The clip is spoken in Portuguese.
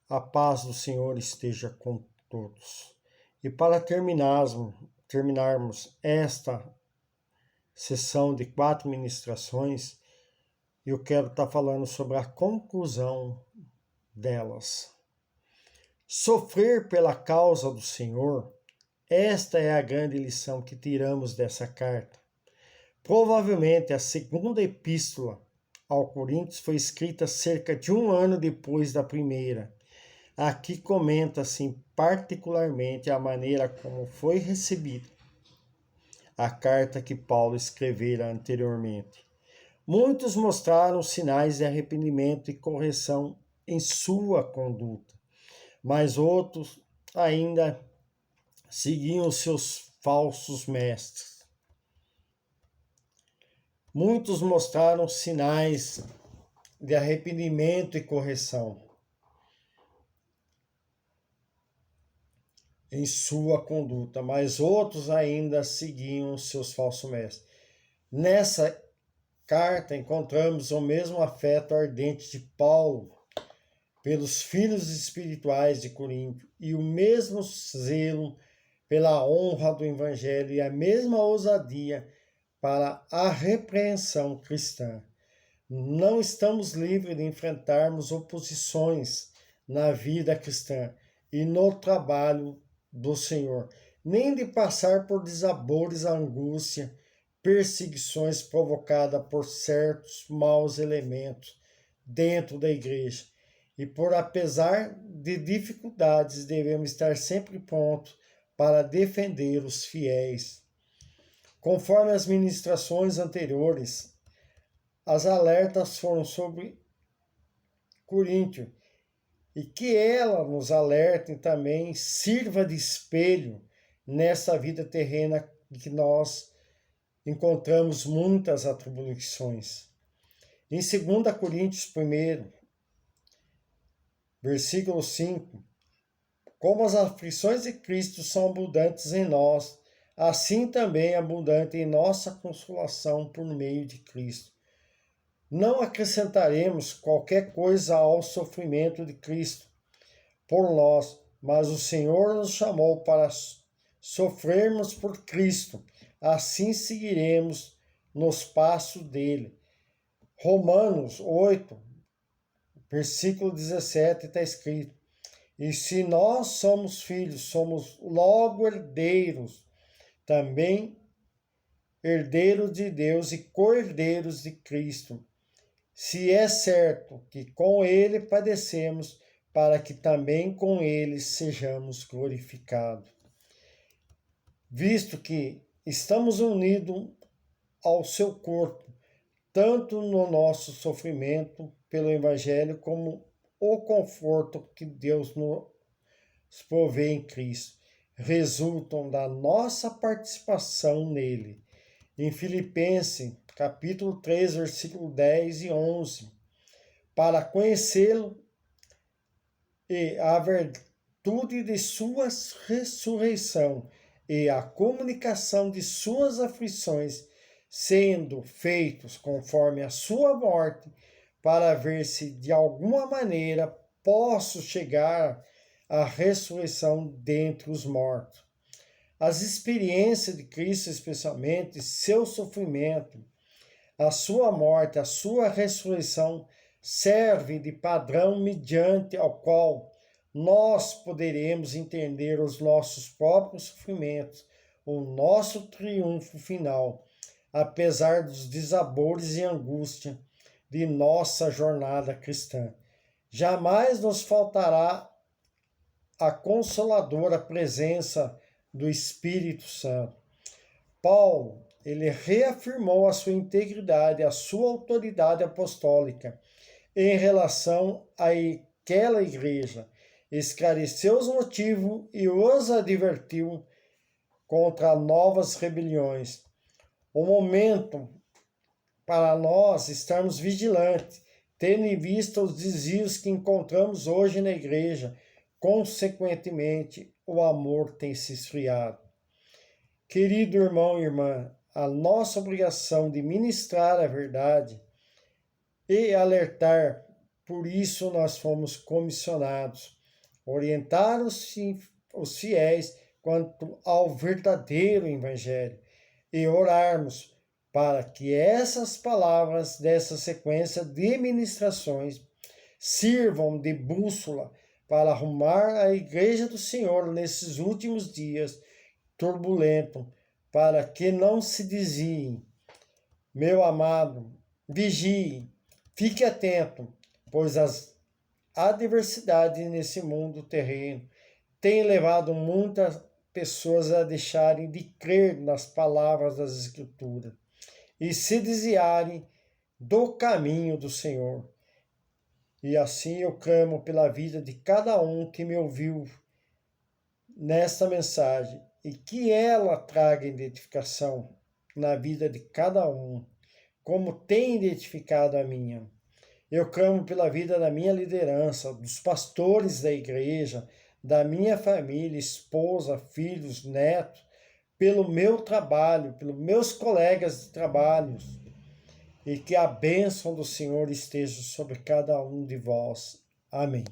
A paz do Senhor esteja com todos. E para terminarmos esta sessão de 4 ministrações, eu quero estar falando sobre a conclusão delas. Sofrer pela causa do Senhor, esta é a grande lição que tiramos dessa carta. Provavelmente a segunda epístola ao Coríntios foi escrita cerca de 1 ano depois da primeira. Aqui comenta-se particularmente a maneira como foi recebida a carta que Paulo escrevera anteriormente. Muitos mostraram sinais de arrependimento e correção em sua conduta, mas outros ainda seguiam seus falsos mestres. Muitos mostraram sinais de arrependimento e correção em sua conduta, mas outros ainda seguiam seus falsos mestres. Nessa carta encontramos o mesmo afeto ardente de Paulo pelos filhos espirituais de Corinto e o mesmo zelo pela honra do Evangelho e a mesma ousadia para a repreensão cristã. Não estamos livres de enfrentarmos oposições na vida cristã e no trabalho do Senhor, nem de passar por desabores, angústia, perseguições provocadas por certos maus elementos dentro da igreja. E por apesar de dificuldades, devemos estar sempre prontos para defender os fiéis. Conforme as ministrações anteriores, as alertas foram sobre Coríntio, e que ela nos alerte e também sirva de espelho nessa vida terrena que nós encontramos muitas atribulações. Em 2 Coríntios 1, versículo 5, como as aflições de Cristo são abundantes em nós, assim também é abundante em nossa consolação por meio de Cristo. Não acrescentaremos qualquer coisa ao sofrimento de Cristo por nós, mas o Senhor nos chamou para sofrermos por Cristo, assim seguiremos nos passos dele. Romanos 8, versículo 17 está escrito: e se nós somos filhos, somos logo herdeiros, também herdeiros de Deus e co-herdeiros de Cristo, se é certo que com ele padecemos, para que também com ele sejamos glorificados. Visto que estamos unidos ao seu corpo, tanto no nosso sofrimento pelo Evangelho, como o conforto que Deus nos provê em Cristo, resultam da nossa participação nele. Em Filipenses, capítulo 3, versículo 10 e 11, para conhecê-lo e a virtude de sua ressurreição e a comunicação de suas aflições, sendo feitos conforme a sua morte, para ver se de alguma maneira posso chegar à ressurreição dentre os mortos. As experiências de Cristo, especialmente seu sofrimento, a sua morte, a sua ressurreição, serve de padrão mediante ao qual nós poderemos entender os nossos próprios sofrimentos, o nosso triunfo final, apesar dos desabores e angústia de nossa jornada cristã. Jamais nos faltará a consoladora presença do Espírito Santo. Paulo, ele reafirmou a sua integridade, a sua autoridade apostólica em relação àquela igreja, esclareceu os motivos e os advertiu contra novas rebeliões. O momento para nós estarmos vigilantes, tendo em vista os desvios que encontramos hoje na igreja, consequentemente, o amor tem se esfriado. Querido irmão e irmã, a nossa obrigação de ministrar a verdade e alertar, por isso nós fomos comissionados. orientar os fiéis quanto ao verdadeiro Evangelho e orarmos para que essas palavras dessa sequência de ministrações sirvam de bússola para arrumar a Igreja do Senhor nesses últimos dias turbulentos, para que não se desviem. Meu amado, vigie, fique atento, pois as adversidades nesse mundo terreno têm levado muitas pessoas a deixarem de crer nas palavras das Escrituras e se desviarem do caminho do Senhor. E assim eu clamo pela vida de cada um que me ouviu nesta mensagem e que ela traga identificação na vida de cada um, como tem identificado a minha. Eu clamo pela vida da minha liderança, dos pastores da igreja, da minha família, esposa, filhos, netos, pelo meu trabalho, pelos meus colegas de trabalho, e que a bênção do Senhor esteja sobre cada um de vós. Amém.